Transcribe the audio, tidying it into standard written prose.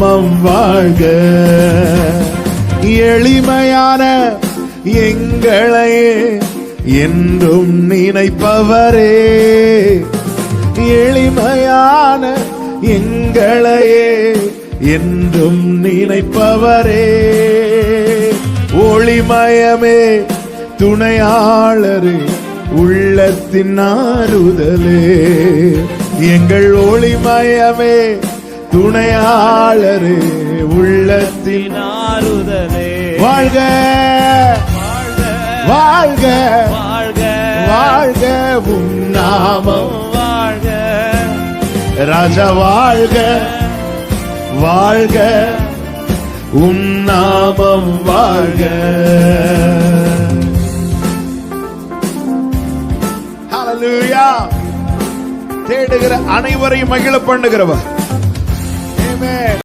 நாமம் வாழ்க. எளிமையான எங்களையே என்றும் நினைப்பவரே, எளிமையான எங்களையே என்றும் நினைப்பவரே, ஒளிமயமே துணையாளரே உள்ளத்தின் ஆறுதலே, எங்கள் ஒளிமயமே துணையாளரே உள்ளத்தின் ஆறுதலே. வாழ்க வாழ்க வாழ்க வாழ்க உம் நாமம் வாழ்க. ராஜா வாழ்க வாழ்க உம் நாமம் வாழ்க. ஹல்லேலூயா. தேடுகிற அனைவரையும் மகிழ பண்ணுகிறவர். ஆமென்.